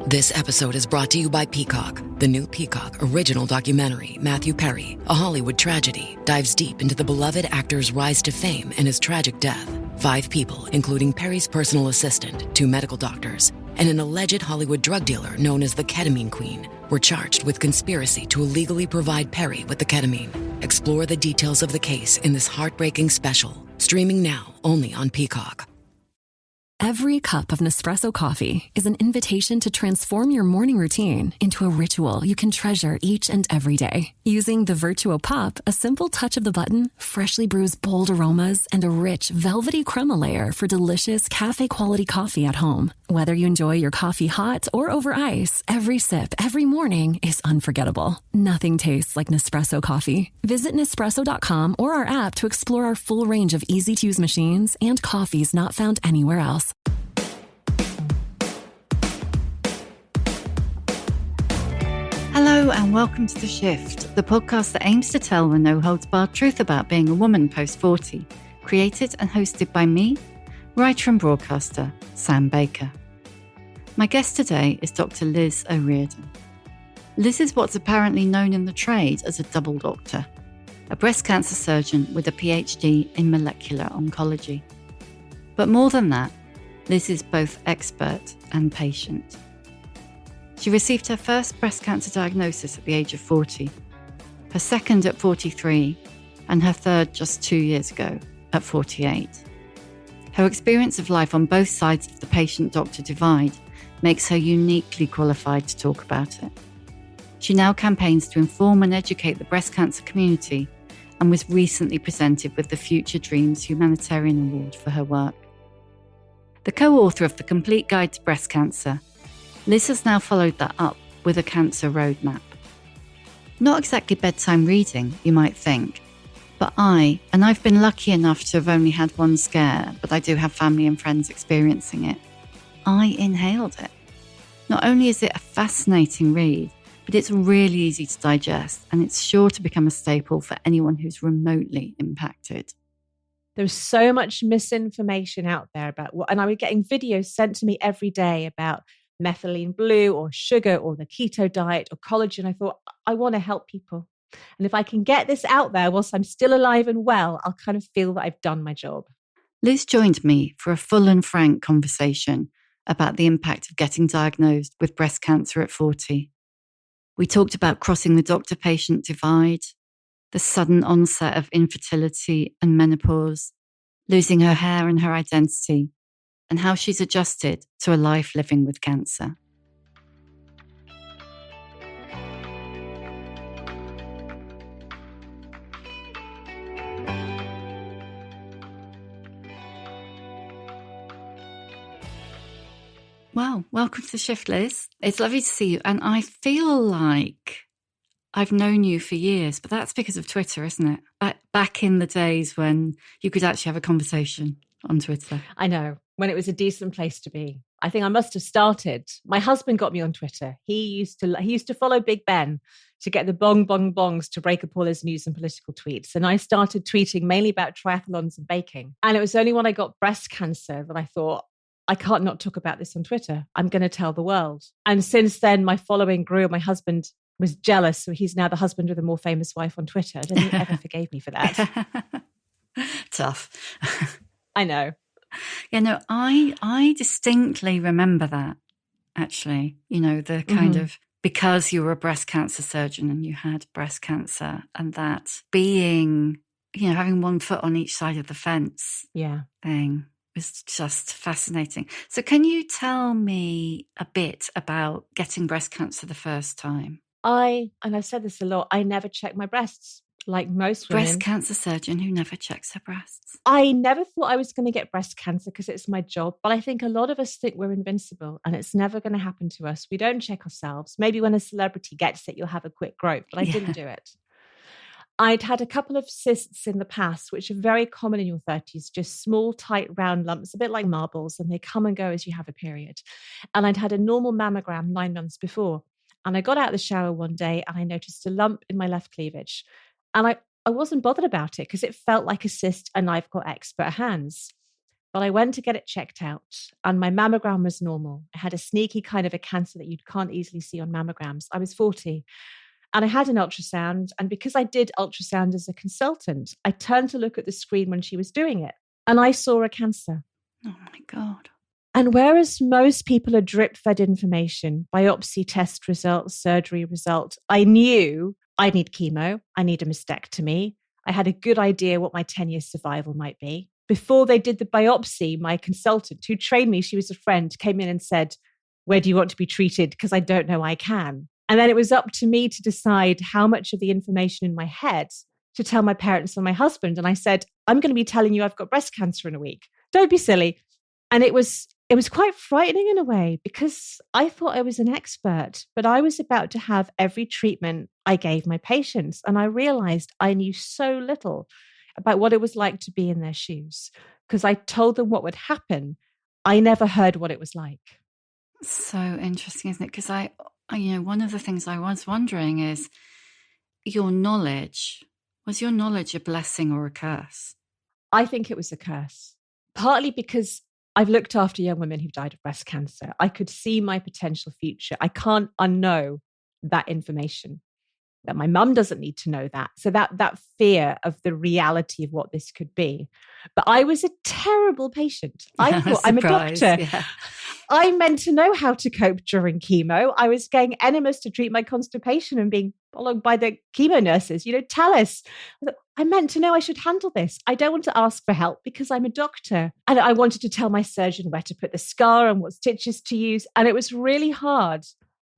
This episode is brought to you by Peacock. The new Peacock original documentary, Matthew Perry, A Hollywood Tragedy, dives deep into the beloved actor's rise to fame and his tragic death. 5 people, including Perry's personal assistant, 2 medical doctors, and an alleged Hollywood drug dealer known as the Ketamine Queen, were charged with conspiracy to illegally provide Perry with the ketamine. Explore the details of the case in this heartbreaking special, streaming now only on Peacock. Every cup of Nespresso coffee is an invitation to transform your morning routine into a ritual you can treasure each and every day. Using the Virtuo Pup, a simple touch of the button freshly brews bold aromas and a rich, velvety crema layer for delicious cafe-quality coffee at home. Whether you enjoy your coffee hot or over ice, every sip, every morning is unforgettable. Nothing tastes like Nespresso coffee. Visit Nespresso.com or our app to explore our full range of easy-to-use machines and coffees not found anywhere else. Hello and welcome to The Shift, the podcast that aims to tell the no-holds-barred truth about being a woman post-40, created and hosted by me, writer and broadcaster, Sam Baker. My guest today is Dr. Liz O'Riordan. Liz is what's apparently known in the trade as a double doctor, a breast cancer surgeon with a PhD in molecular oncology. But more than that, Liz is both expert and patient. She received her first breast cancer diagnosis at the age of 40, her second at 43, and her third just 2 years ago at 48. Her experience of life on both sides of the patient-doctor divide makes her uniquely qualified to talk about it. She now campaigns to inform and educate the breast cancer community and was recently presented with the Future Dreams Humanitarian Award for her work. The co-author of The Complete Guide to Breast Cancer, Liz has now followed that up with a cancer roadmap. Not exactly bedtime reading, you might think, but I've been lucky enough to have only had one scare, but I do have family and friends experiencing it. I inhaled it. Not only is it a fascinating read, but it's really easy to digest, and it's sure to become a staple for anyone who's remotely impacted. There's so much misinformation out there about what, and I was getting videos sent to me every day about methylene blue or sugar or the keto diet or collagen. I thought, I want to help people. And if I can get this out there whilst I'm still alive and well, I'll kind of feel that I've done my job. Liz joined me for a full and frank conversation about the impact of getting diagnosed with breast cancer at 40. We talked about crossing the doctor-patient divide, the sudden onset of infertility and menopause, losing her hair and her identity, and how she's adjusted to a life living with cancer. Well, welcome to The Shift, Liz. It's lovely to see you. And I feel like I've known you for years, but that's because of Twitter, isn't it? Back in the days when you could actually have a conversation on Twitter. I know, when it was a decent place to be. I think I must have started. My husband got me on Twitter. He used to follow Big Ben to get the bongs to break up all his news and political tweets. And I started tweeting mainly about triathlons and baking. And it was only when I got breast cancer that I thought, I can't not talk about this on Twitter. I'm going to tell the world. And since then, my following grew. My husband was jealous. So he's now the husband with a more famous wife on Twitter. I don't think he ever forgave me for that. Tough. I know. Yeah, no, I distinctly remember that, actually. You know, the kind of, because you were a breast cancer surgeon and you had breast cancer, and that being, you know, having one foot on each side of the fence thing was just fascinating. So can you tell me a bit about getting breast cancer the first time? And I've said this a lot, I never checked my breasts. Like most women. Breast cancer surgeon who never checks her breasts. I never thought I was going to get breast cancer because it's my job. But I think a lot of us think we're invincible and it's never going to happen to us. We don't check ourselves. Maybe when a celebrity gets it, you'll have a quick growth. But I didn't do it. I'd had a couple of cysts in the past, which are very common in your 30s, just small, tight, round lumps, a bit like marbles, and they come and go as you have a period. And I'd had a normal mammogram 9 months before. And I got out of the shower one day and I noticed a lump in my left cleavage. And I wasn't bothered about it because it felt like a cyst and I've got expert hands. but I went to get it checked out and my mammogram was normal. I had a sneaky kind of a cancer that you can't easily see on mammograms. I was 40 and I had an ultrasound. And because I did ultrasound as a consultant, I turned to look at the screen when she was doing it and I saw a cancer. Oh my God. And whereas most people are drip-fed information, biopsy test results, surgery results, I knew I need chemo, I need a mastectomy. I had a good idea what my 10-year survival might be. Before they did the biopsy, my consultant who trained me, she was a friend, came in and said, where do you want to be treated? Because I don't know I can. And then it was up to me to decide how much of the information in my head to tell my parents and my husband. And I said, I'm going to be telling you I've got breast cancer in a week. Don't be silly. And it was quite frightening in a way because I thought I was an expert, but I was about to have every treatment I gave my patients. And I realized I knew so little about what it was like to be in their shoes because I told them what would happen. I never heard what it was like. So interesting, isn't it? Because one of the things I was wondering is your knowledge. Was your knowledge a blessing or a curse? I think it was a curse, partly because I've looked after young women who've died of breast cancer. I could see my potential future. I can't unknow that information, that my mum doesn't need to know that. So that fear of the reality of what this could be. But I was a terrible patient. I thought I'm a doctor. Yeah. I meant to know how to cope during chemo. I was getting enemas to treat my constipation and being followed by the chemo nurses, tell us. I meant to know I should handle this. I don't want to ask for help because I'm a doctor. And I wanted to tell my surgeon where to put the scar and what stitches to use. And it was really hard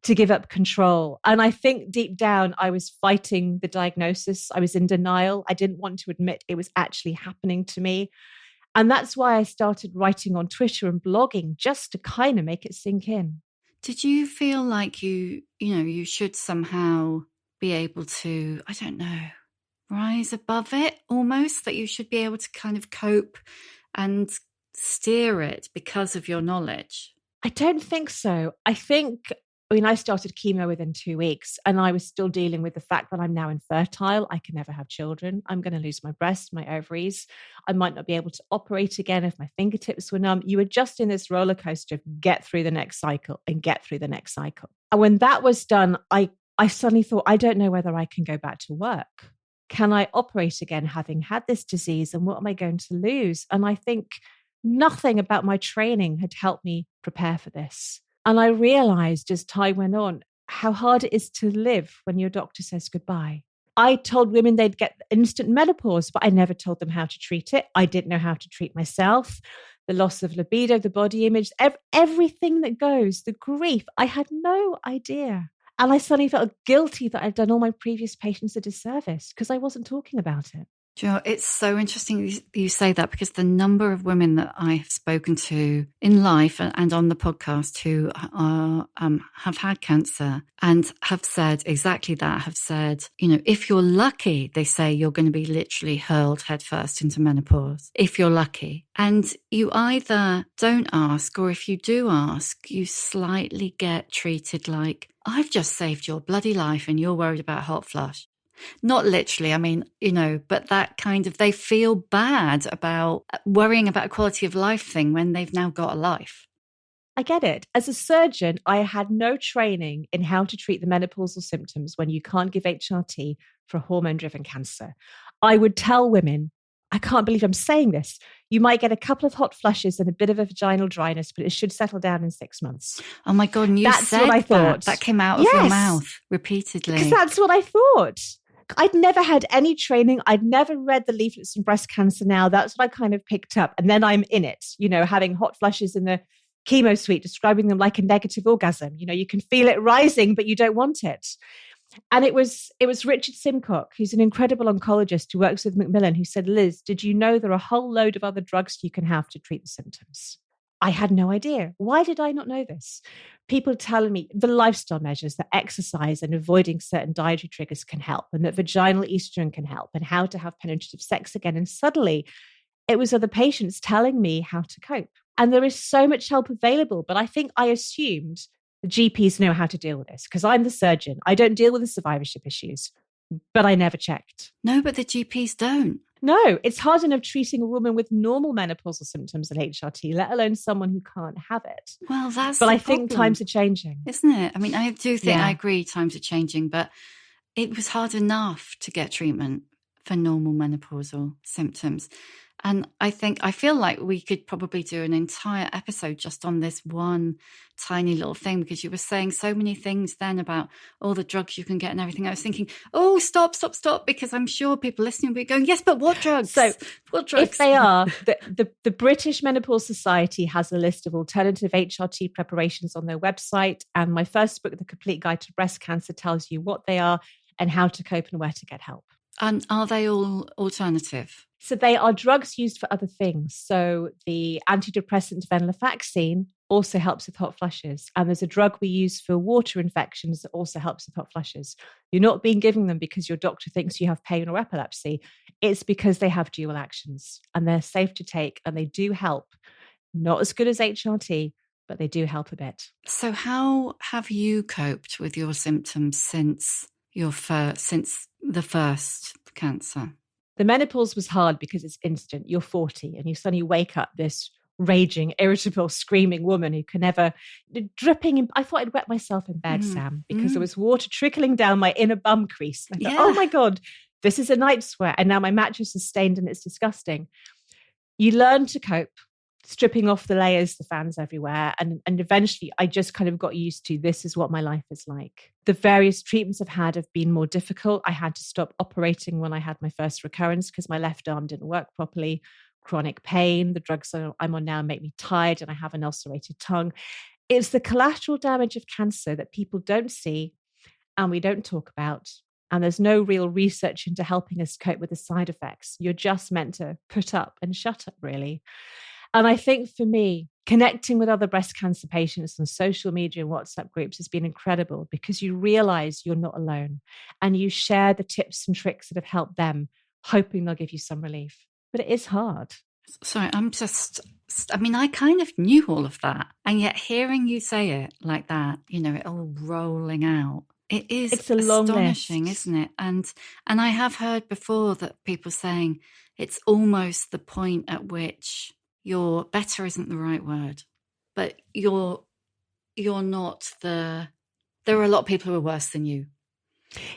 to give up control. And I think deep down, I was fighting the diagnosis. I was in denial. I didn't want to admit it was actually happening to me. And that's why I started writing on Twitter and blogging just to kind of make it sink in. Did you feel like you should somehow be able to, I don't know, rise above it almost, that you should be able to kind of cope and steer it because of your knowledge? I don't think so. I started chemo within 2 weeks and I was still dealing with the fact that I'm now infertile. I can never have children. I'm going to lose my breasts, my ovaries. I might not be able to operate again if my fingertips were numb. You were just in this roller coaster of get through the next cycle and get through the next cycle. And when that was done, I suddenly thought, I don't know whether I can go back to work. Can I operate again having had this disease? And what am I going to lose? And I think nothing about my training had helped me prepare for this. And I realized as time went on how hard it is to live when your doctor says goodbye. I told women they'd get instant menopause, but I never told them how to treat it. I didn't know how to treat myself. The loss of libido, the body image, everything that goes, the grief, I had no idea. And I suddenly felt guilty that I'd done all my previous patients a disservice because I wasn't talking about it. Do you know, it's so interesting you say that because the number of women that I have spoken to in life and on the podcast who have had cancer and have said exactly that, have said, if you're lucky, they say you're going to be literally hurled headfirst into menopause, if you're lucky. And you either don't ask, or if you do ask, you slightly get treated like, I've just saved your bloody life and you're worried about hot flush. Not literally, but that kind of, they feel bad about worrying about a quality of life thing when they've now got a life. I get it. As a surgeon, I had no training in how to treat the menopausal symptoms when you can't give HRT for hormone-driven cancer. I would tell women, I can't believe I'm saying this. You might get a couple of hot flushes and a bit of a vaginal dryness, but it should settle down in 6 months. Oh my God, and you that's said what I thought. That came out of your mouth repeatedly. Because that's what I thought. I'd never had any training. I'd never read the leaflets on breast cancer now. That's what I kind of picked up. And then I'm in it, having hot flushes in the chemo suite, describing them like a negative orgasm. You can feel it rising, but you don't want it. And it was Richard Simcock, who's an incredible oncologist who works with Macmillan, who said, Liz, did you know there are a whole load of other drugs you can have to treat the symptoms? I had no idea. Why did I not know this? People telling me the lifestyle measures, that exercise and avoiding certain dietary triggers can help, and that vaginal estrogen can help, and how to have penetrative sex again. And suddenly it was other patients telling me how to cope. And there is so much help available. But I think I assumed the GPs know how to deal with this because I'm the surgeon. I don't deal with the survivorship issues, but I never checked. No, but the GPs don't. No, it's hard enough treating a woman with normal menopausal symptoms and HRT, let alone someone who can't have it. Well, that's But the I think problem, times are changing. isn't it? I mean, I do think, Yeah. I agree, times are changing, but it was hard enough to get treatment for normal menopausal symptoms. And I feel like we could probably do an entire episode just on this one tiny little thing, because you were saying so many things then about all the drugs you can get and everything. I was thinking, oh, stop, because I'm sure people listening will be going, yes, but what drugs? So what drugs? If they are, the British Menopause Society has a list of alternative HRT preparations on their website. And my first book, The Complete Guide to Breast Cancer, tells you what they are and how to cope and where to get help. And are they all alternative? So they are drugs used for other things. So the antidepressant venlafaxine also helps with hot flushes. And there's a drug we use for water infections that also helps with hot flushes. You're not being given them because your doctor thinks you have pain or epilepsy. It's because they have dual actions and they're safe to take and they do help. Not as good as HRT, but they do help a bit. So how have you coped with your symptoms since the first cancer? The menopause was hard because it's instant. You're 40 and you suddenly wake up this raging, irritable, screaming woman who can never, dripping. I thought I'd wet myself in bed, Sam, because there was water trickling down my inner bum crease. I thought, oh my God, this is a night sweat. And now my mattress is stained and it's disgusting. You learn to cope, stripping off the layers, the fans everywhere. And eventually I just kind of got used to, this is what my life is like. The various treatments I've had have been more difficult. I had to stop operating when I had my first recurrence because my left arm didn't work properly. Chronic pain. The drugs I'm on now make me tired and I have an ulcerated tongue. It's the collateral damage of cancer that people don't see and we don't talk about. And there's no real research into helping us cope with the side effects. You're just meant to put up and shut up, really. And I think for me, connecting with other breast cancer patients on social media and WhatsApp groups has been incredible because you realize you're not alone and you share the tips and tricks that have helped them, hoping they'll give you some relief. But it is hard. Sorry, I kind of knew all of that. And yet hearing you say it like that, it all rolling out, it's a long astonishing, list. Isn't it? And I have heard before that people saying it's almost the point at which you're better isn't the right word, but you're not there are a lot of people who are worse than you.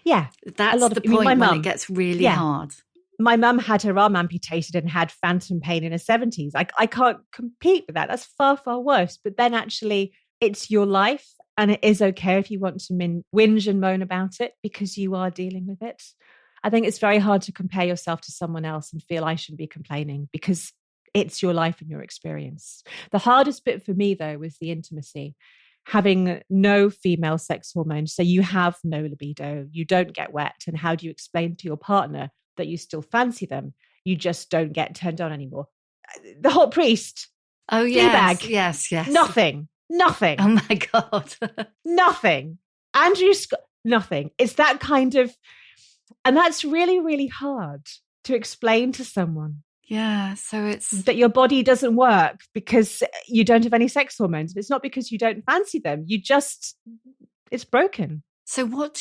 Yeah. That's the point when it gets really hard. My mum had her arm amputated and had phantom pain in her 70s. I can't compete with that. That's far, far worse. But then actually it's your life and it is okay if you want to whinge and moan about it because you are dealing with it. I think it's very hard to compare yourself to someone else and feel I shouldn't be complaining because it's your life and your experience. The hardest bit for me, though, was the intimacy. Having no female sex hormones, so you have no libido, you don't get wet. And how do you explain to your partner that you still fancy them? You just don't get turned on anymore. The hot priest. Oh, yes. Yes. Nothing. Oh, my God. Nothing. Andrew Scott, nothing. It's that kind of, and that's really, really hard to explain to someone. Yeah, so it's that your body doesn't work because you don't have any sex hormones. It's not because you don't fancy them. It's broken. So what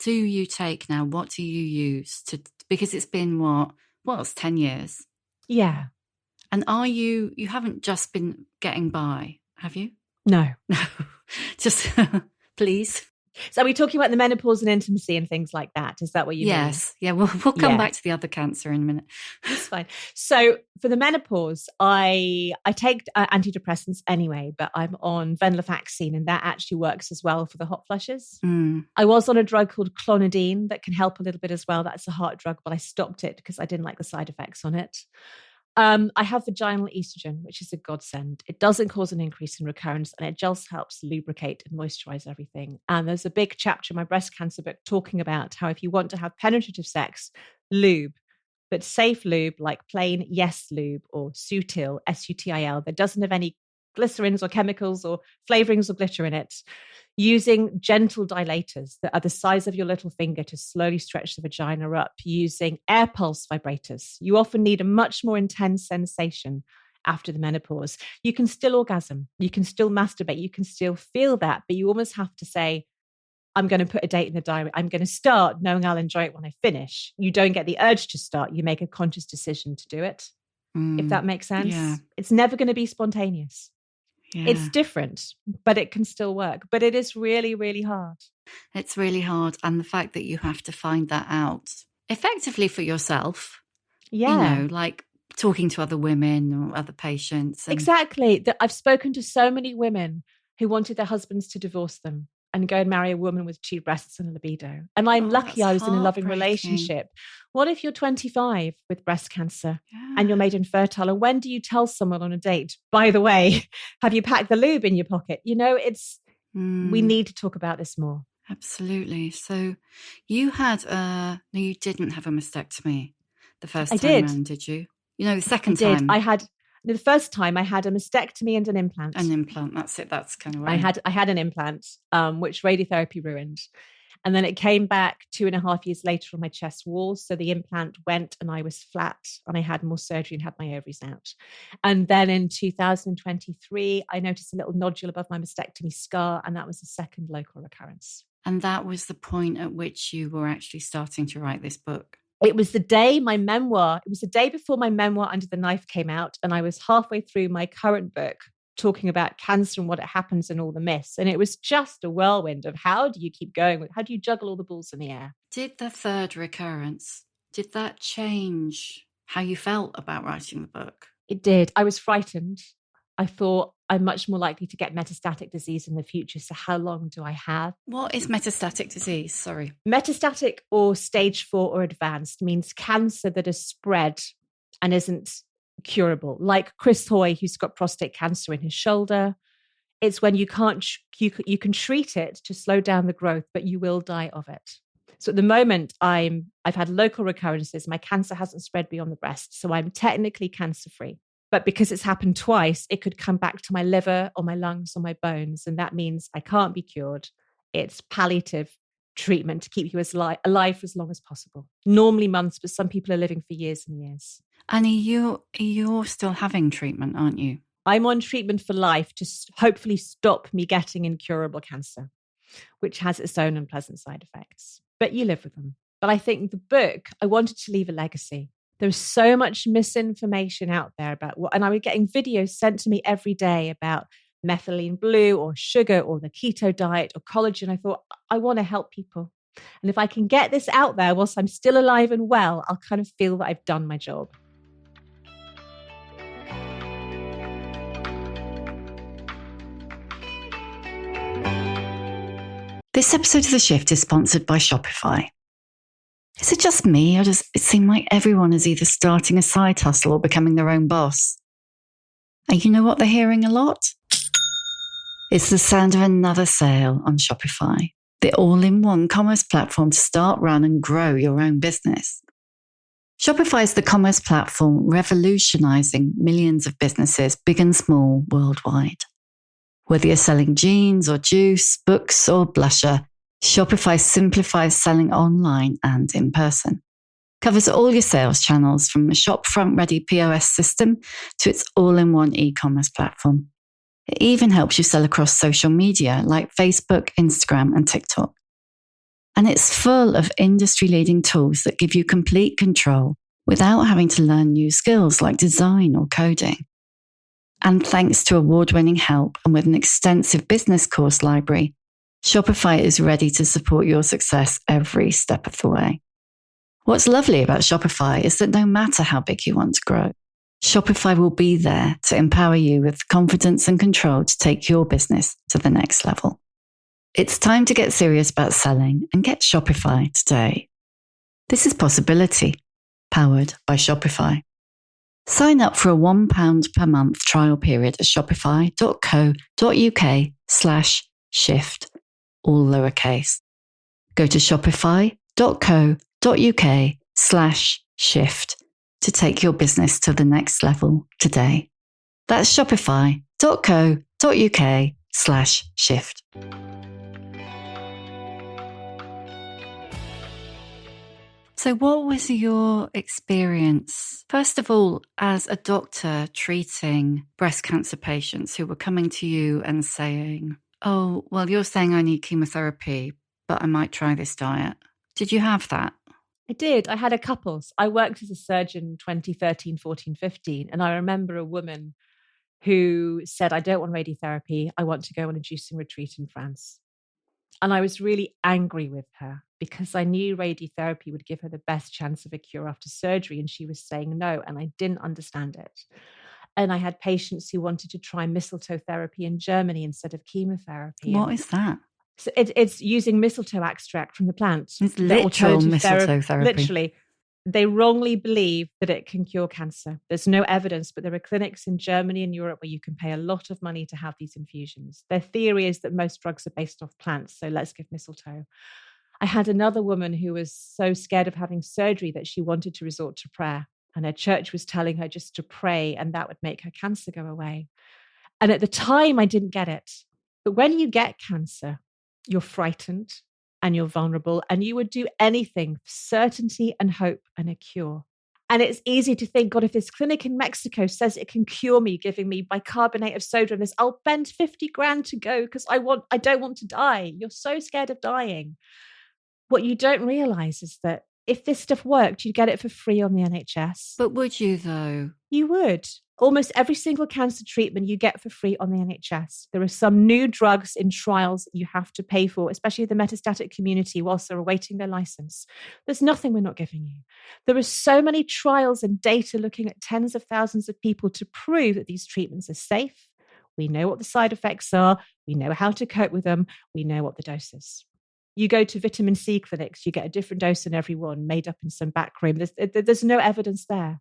do you take now? What do you use because it's been it's 10 years. Yeah. And you haven't just been getting by, have you? No. Just please. So are we talking about the menopause and intimacy and things like that? Is that what you mean? Yes. Yeah, we'll come back to the other cancer in a minute. That's fine. So for the menopause, I take antidepressants anyway, but I'm on venlafaxine and that actually works as well for the hot flushes. I was on a drug called clonidine that can help a little bit as well. That's a heart drug, but I stopped it because I didn't like the side effects on it. I have vaginal estrogen, which is a godsend. It doesn't cause an increase in recurrence and it just helps lubricate and moisturize everything. And there's a big chapter in my breast cancer book talking about how if you want to have penetrative sex, lube, but safe lube like plain Yes Lube or Sutil, S-U-T-I-L, that doesn't have any glycerins or chemicals or flavorings or glitter in it, using gentle dilators that are the size of your little finger to slowly stretch the vagina up, using air pulse vibrators. You often need a much more intense sensation after the menopause. You can still orgasm, you can still masturbate, you can still feel that, but you almost have to say, I'm going to put a date in the diary. I'm going to start knowing I'll enjoy it when I finish. You don't get the urge to start. You make a conscious decision to do it. If that makes sense. Yeah. It's never going to be spontaneous. Yeah. It's different, but it can still work. But it is really, really hard. It's really hard. And the fact that you have to find that out effectively for yourself. Yeah. You know, like talking to other women or other patients. Exactly. I've spoken to so many women who wanted their husbands to divorce them and go and marry a woman with 2 breasts and a libido. And I'm lucky I was in a loving relationship. What if you're 25 with breast cancer and you're made infertile? And when do you tell someone on a date, by the way, have you packed the lube in your pocket? You know, we need to talk about this more. Absolutely. So you had no, you didn't have a mastectomy the first I time did. around, did you? You know, the second I did. time. The first time I had a mastectomy and an implant. An implant, that's it. That's kind of right. I had an implant, which radiotherapy ruined. And then it came back 2.5 years later on my chest wall. So the implant went and I was flat and I had more surgery and had my ovaries out. And then in 2023, I noticed a little nodule above my mastectomy scar, and that was a second local recurrence. And that was the point at which you were actually starting to write this book. It was the day before my memoir Under the Knife came out, and I was halfway through my current book talking about cancer and what it happens and all the myths. And it was just a whirlwind of how do you keep going? How do you juggle all the balls in the air? Did the third recurrence, did that change how you felt about writing the book? It did. I was frightened. I thought I'm much more likely to get metastatic disease in the future. So how long do I have? What is metastatic disease? Sorry. Metastatic or stage 4 or advanced means cancer that has spread and isn't curable. Like Chris Hoy, who's got prostate cancer in his shoulder. It's when you can treat it to slow down the growth, but you will die of it. So at the moment, I've had local recurrences. My cancer hasn't spread beyond the breast. So I'm technically cancer-free. But because it's happened twice, it could come back to my liver or my lungs or my bones. And that means I can't be cured. It's palliative treatment to keep you alive for as long as possible. Normally months, but some people are living for years and years. And you're still having treatment, aren't you? I'm on treatment for life to hopefully stop me getting incurable cancer, which has its own unpleasant side effects. But you live with them. But I think the book, I wanted to leave a legacy. There's so much misinformation out there about and I was getting videos sent to me every day about methylene blue or sugar or the keto diet or collagen. I thought, I want to help people. And if I can get this out there whilst I'm still alive and well, I'll kind of feel that I've done my job. This episode of The Shift is sponsored by Shopify. Is it just me, or does it seem like everyone is either starting a side hustle or becoming their own boss? And you know what they're hearing a lot? It's the sound of another sale on Shopify, the all-in-one commerce platform to start, run, and grow your own business. Shopify is the commerce platform revolutionizing millions of businesses, big and small, worldwide. Whether you're selling jeans or juice, books or blusher, Shopify simplifies selling online and in person. Covers all your sales channels from a shop-front-ready POS system to its all-in-one e-commerce platform. It even helps you sell across social media like Facebook, Instagram, and TikTok. And it's full of industry-leading tools that give you complete control without having to learn new skills like design or coding. And thanks to award-winning help and with an extensive business course library, Shopify is ready to support your success every step of the way. What's lovely about Shopify is that no matter how big you want to grow, Shopify will be there to empower you with confidence and control to take your business to the next level. It's time to get serious about selling and get Shopify today. This is Possibility, powered by Shopify. Sign up for a £1 per month trial period at shopify.co.uk/shift, all lowercase. Go to shopify.co.uk/shift to take your business to the next level today. That's shopify.co.uk/shift. So what was your experience, first of all, as a doctor treating breast cancer patients who were coming to you and saying, oh, well, you're saying I need chemotherapy, but I might try this diet. Did you have that? I did. I had a couple. I worked as a surgeon 2013, 14, 15. And I remember a woman who said, I don't want radiotherapy. I want to go on a juicing retreat in France. And I was really angry with her because I knew radiotherapy would give her the best chance of a cure after surgery. And she was saying no. And I didn't understand it. And I had patients who wanted to try mistletoe therapy in Germany instead of chemotherapy. What is that? So it's using mistletoe extract from the plant. It's literal mistletoe therapy. Literally. They wrongly believe that it can cure cancer. There's no evidence, but there are clinics in Germany and Europe where you can pay a lot of money to have these infusions. Their theory is that most drugs are based off plants, so let's give mistletoe. I had another woman who was so scared of having surgery that she wanted to resort to prayer. And her church was telling her just to pray and that would make her cancer go away. And at the time, I didn't get it. But when you get cancer, you're frightened and you're vulnerable and you would do anything for certainty and hope and a cure. And it's easy to think, God, if this clinic in Mexico says it can cure me, giving me bicarbonate of soda and this, I'll spend 50 grand to go because I don't want to die. You're so scared of dying. What you don't realize is that if this stuff worked, you'd get it for free on the NHS. But would you though? You would. Almost every single cancer treatment you get for free on the NHS. There are some new drugs in trials that you have to pay for, especially the metastatic community whilst they're awaiting their license. There's nothing we're not giving you. There are so many trials and data looking at tens of thousands of people to prove that these treatments are safe. We know what the side effects are. We know how to cope with them. We know what the dose is. You go to vitamin C clinics, you get a different dose in every one made up in some back room. There's no evidence there.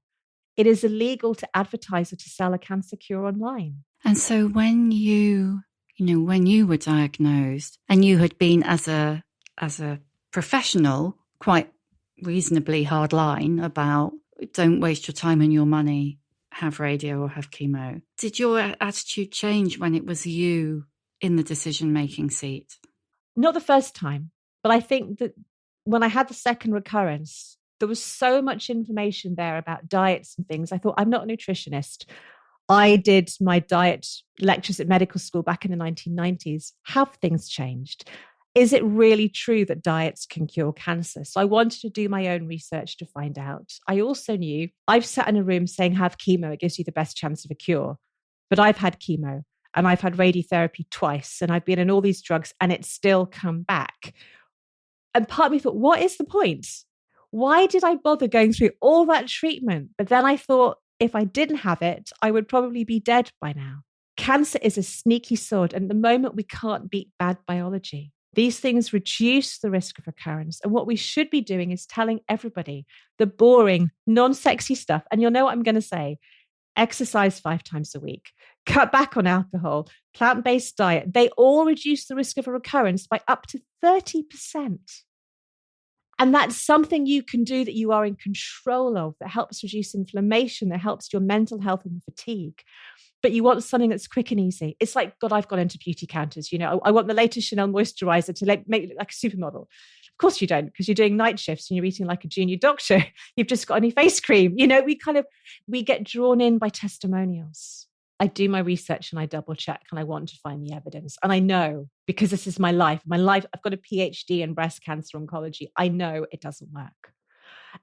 It is illegal to advertise or to sell a cancer cure online. And so when you were diagnosed and you had been as a professional, quite reasonably hard line about don't waste your time and your money, have radio or have chemo. Did your attitude change when it was you in the decision-making seat? Not the first time, but I think that when I had the second recurrence, there was so much information there about diets and things. I thought, I'm not a nutritionist. I did my diet lectures at medical school back in the 1990s. Have things changed? Is it really true that diets can cure cancer? So I wanted to do my own research to find out. I also knew I've sat in a room saying have chemo, it gives you the best chance of a cure. But I've had chemo and I've had radiotherapy twice and I've been on all these drugs and it's still come back. And part of me thought, what is the point? Why did I bother going through all that treatment? But then I thought, if I didn't have it, I would probably be dead by now. Cancer is a sneaky sword. And at the moment, we can't beat bad biology. These things reduce the risk of recurrence. And what we should be doing is telling everybody the boring, non-sexy stuff. And you'll know what I'm going to say. Exercise 5 times a week, cut back on alcohol, plant-based diet. They all reduce the risk of a recurrence by up to 30%. And that's something you can do that you are in control of, that helps reduce inflammation, that helps your mental health and fatigue. But you want something that's quick and easy. It's like, God, I've gone into beauty counters. You know, I want the latest Chanel moisturizer to make you look like a supermodel. Of course you don't, because you're doing night shifts and you're eating like a junior doctor. You've just got any face cream. You know, we get drawn in by testimonials. I do my research and I double check and I want to find the evidence. And I know, because this is my life, I've got a PhD in breast cancer oncology. I know it doesn't work.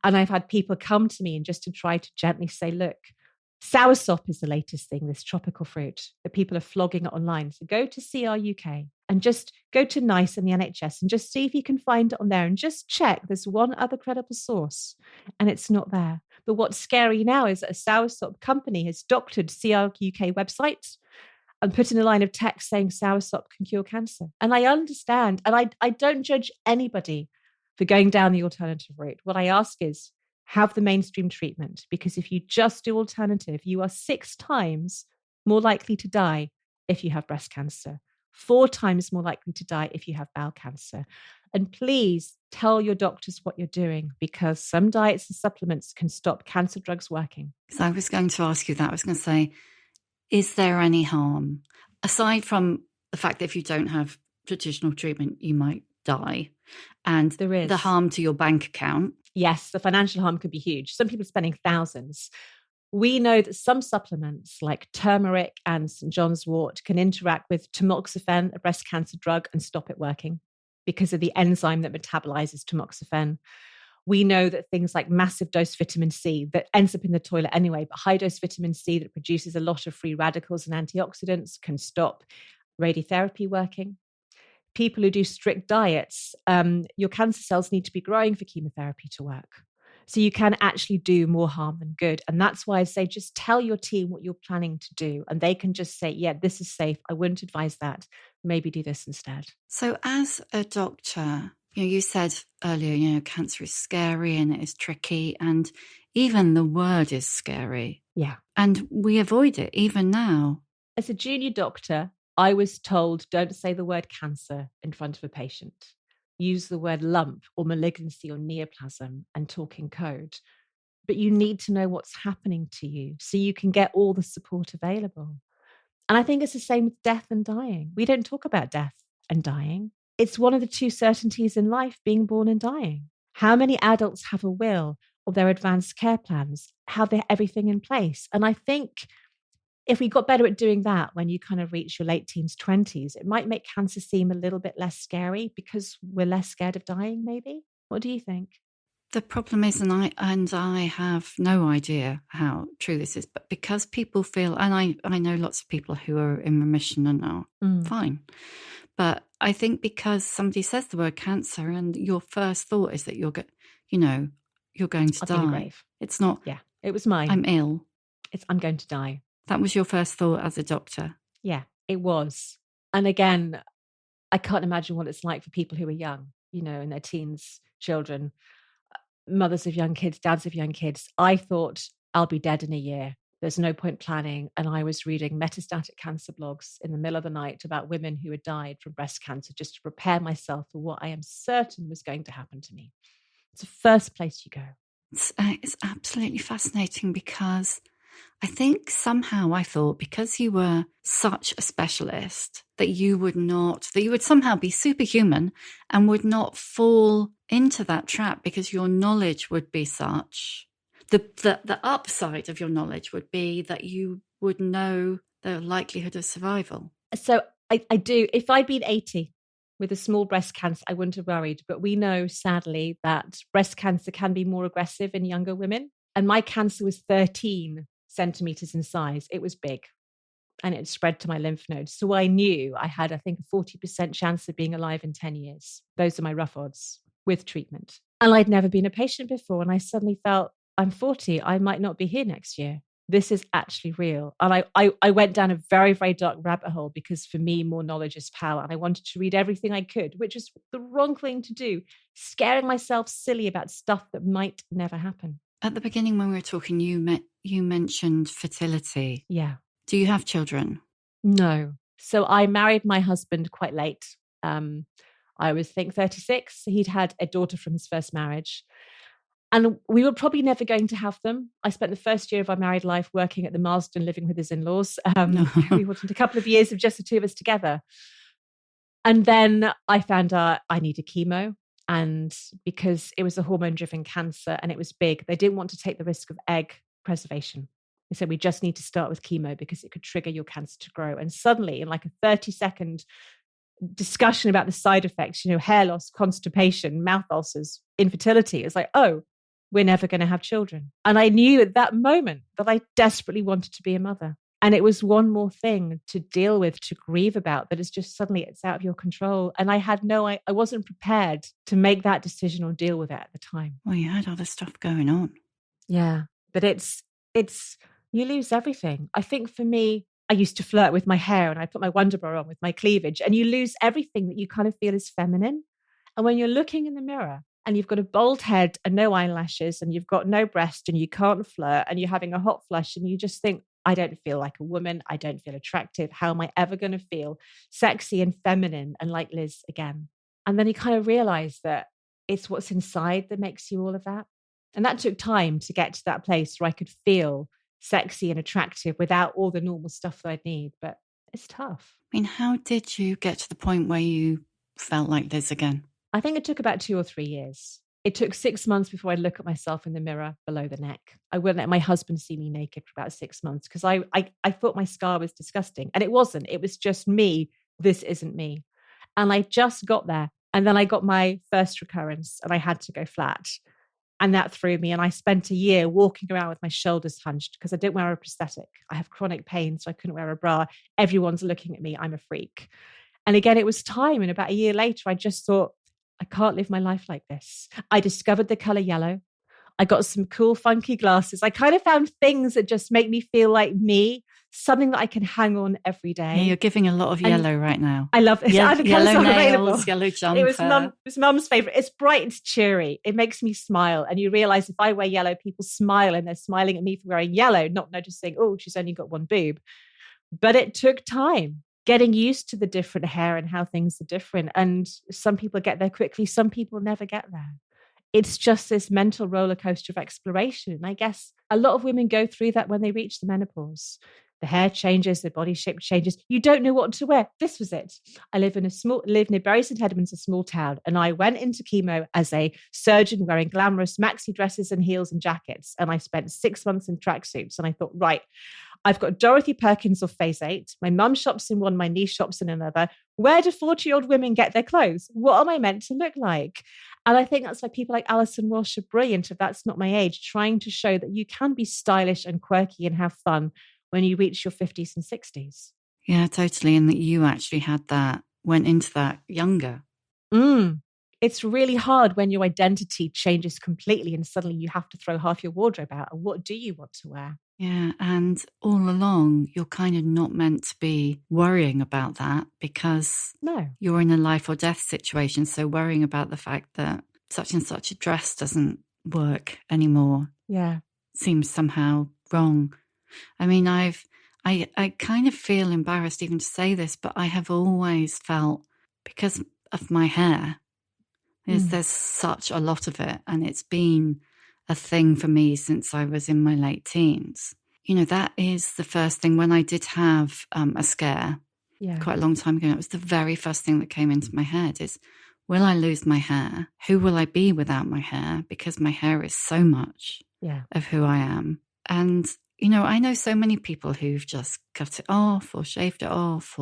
And I've had people come to me and just to try to gently say, look, soursop is the latest thing, this tropical fruit that people are flogging it online. So go to CR UK and just go to NICE and the NHS and just see if you can find it on there and just check there's one other credible source and it's not there. But what's scary now is that a soursop company has doctored CR UK websites and put in a line of text saying soursop can cure cancer. And I understand, and I don't judge anybody for going down the alternative route. What I ask is, have the mainstream treatment, because if you just do alternative, you are 6 times more likely to die if you have breast cancer, 4 times more likely to die if you have bowel cancer. And please tell your doctors what you're doing, because some diets and supplements can stop cancer drugs working. So I was going to ask you that. I was going to say, is there any harm? Aside from the fact that if you don't have traditional treatment, you might die. And there is the harm to your bank account. Yes, the financial harm could be huge. Some people are spending thousands. We know that some supplements like turmeric and St. John's wort can interact with tamoxifen, a breast cancer drug, and stop it working because of the enzyme that metabolizes tamoxifen. We know that things like massive dose vitamin C that ends up in the toilet anyway, but high dose vitamin C that produces a lot of free radicals and antioxidants can stop radiotherapy working. People who do strict diets, your cancer cells need to be growing for chemotherapy to work. So you can actually do more harm than good. And that's why I say just tell your team what you're planning to do. And they can just say, yeah, this is safe. I wouldn't advise that. Maybe do this instead. So as a doctor, you said earlier, cancer is scary and it is tricky. And even the word is scary. Yeah. And we avoid it even now. As a junior doctor, I was told, don't say the word cancer in front of a patient. Use the word lump or malignancy or neoplasm and talk in code. But you need to know what's happening to you so you can get all the support available. And I think it's the same with death and dying. We don't talk about death and dying. It's one of the two certainties in life, being born and dying. How many adults have a will or their advanced care plans, have everything in place? And I think if we got better at doing that when you kind of reach your late teens, 20s, it might make cancer seem a little bit less scary because we're less scared of dying, maybe. What do you think? The problem is, and I have no idea how true this is, but because people feel, and I know lots of people who are in remission and are fine, but I think because somebody says the word cancer and your first thought is that you're going to die. It's not. Yeah, it was mine. I'm ill. I'm going to die. That was your first thought as a doctor? Yeah, it was. And again, I can't imagine what it's like for people who are young, in their teens, children, mothers of young kids, dads of young kids. I thought I'll be dead in a year. There's no point planning. And I was reading metastatic cancer blogs in the middle of the night about women who had died from breast cancer just to prepare myself for what I am certain was going to happen to me. It's the first place you go. It's absolutely fascinating because I think somehow I thought because you were such a specialist that you would somehow be superhuman and would not fall into that trap because your knowledge would be such. The upside of your knowledge would be that you would know the likelihood of survival. So I do. If I'd been 80 with a small breast cancer, I wouldn't have worried. But we know, sadly, that breast cancer can be more aggressive in younger women. And my cancer was 13 centimeters in size. It was big and it spread to my lymph nodes. So I knew I had, I think, a 40% chance of being alive in 10 years. Those are my rough odds with treatment. And I'd never been a patient before. And I suddenly felt, I'm 40. I might not be here next year. This is actually real. And I went down a very, very dark rabbit hole because for me, more knowledge is power. And I wanted to read everything I could, which is the wrong thing to do, scaring myself silly about stuff that might never happen. At the beginning when we were talking, you mentioned fertility. Yeah. Do you have children? No. So I married my husband quite late. I was, 36. He'd had a daughter from his first marriage. And we were probably never going to have them. I spent the first year of our married life working at the Marsden, living with his in-laws. We wanted a couple of years of just the two of us together. And then I found out I needed chemo. And because it was a hormone-driven cancer and it was big, they didn't want to take the risk of egg preservation. They said, we just need to start with chemo because it could trigger your cancer to grow. And suddenly, in like a 30-second discussion about the side effects, hair loss, constipation, mouth ulcers, infertility, it's like, oh, we're never going to have children. And I knew at that moment that I desperately wanted to be a mother. And it was one more thing to deal with, to grieve about, that is just suddenly it's out of your control. And I wasn't prepared to make that decision or deal with it at the time. Well, you had other stuff going on. Yeah. But it's, you lose everything. I think for me, I used to flirt with my hair and I put my Wonder Bra on with my cleavage, and you lose everything that you kind of feel is feminine. And when you're looking in the mirror and you've got a bald head and no eyelashes and you've got no breast and you can't flirt and you're having a hot flush and you just think, I don't feel like a woman. I don't feel attractive. How am I ever going to feel sexy and feminine and like Liz again? And then you kind of realize that it's what's inside that makes you all of that. And that took time to get to that place where I could feel sexy and attractive without all the normal stuff that I'd need. But it's tough. I mean, how did you get to the point where you felt like Liz again? I think it took about 2 or 3 years. It took 6 months before I look at myself in the mirror below the neck. I wouldn't let my husband see me naked for about 6 months because I thought my scar was disgusting. And it wasn't. It was just me. This isn't me. And I just got there And then I got my first recurrence and I had to go flat. And that threw me. And I spent a year walking around with my shoulders hunched because I didn't wear a prosthetic. I have chronic pain, so I couldn't wear a bra. Everyone's looking at me. I'm a freak. And again, it was time. And about a year later, I just thought, I can't live my life like this. I discovered the color yellow. I got some cool, funky glasses. I kind of found things that just make me feel like me, something that I can hang on every day. Yeah, you're giving a lot of yellow right now. I love it. Yellow nails, available. Yellow jumper. It was mum's favorite. It's bright, it's cheery. It makes me smile. And you realize if I wear yellow, people smile and they're smiling at me for wearing yellow, not noticing, oh, she's only got one boob. But it took time getting used to the different hair and how things are different. And some people get there quickly. Some people never get there. It's just this mental roller coaster of exploration. And I guess a lot of women go through that when they reach the menopause. The hair changes, the body shape changes. You don't know what to wear. This was it. I live near Bury St Edmunds, a small town, and I went into chemo as a surgeon wearing glamorous maxi dresses and heels and jackets. And I spent 6 months in tracksuits. And I thought, right, I've got Dorothy Perkins of Phase 8. My mum shops in one, my niece shops in another. Where do 40-year-old women get their clothes? What am I meant to look like? And I think that's why people like Alison Walsh are brilliant, if that's not my age, trying to show that you can be stylish and quirky and have fun when you reach your 50s and 60s. Yeah, totally. And that you actually went into that younger. It's really hard when your identity changes completely and suddenly you have to throw half your wardrobe out. And what do you want to wear? Yeah, and all along, you're kind of not meant to be worrying about that because you're in a life or death situation. So worrying about the fact that such and such a dress doesn't work anymore seems somehow wrong. I mean, I kind of feel embarrassed even to say this, but I have always felt, because of my hair, there's such a lot of it, and it's been a thing for me since I was in my late teens. You know, that is the first thing. When I did have a scare quite a long time ago, it was the very first thing that came into my head is, will I lose my hair? Who will I be without my hair? Because my hair is so much of who I am. And, you know, I know so many people who've just cut it off or shaved it off.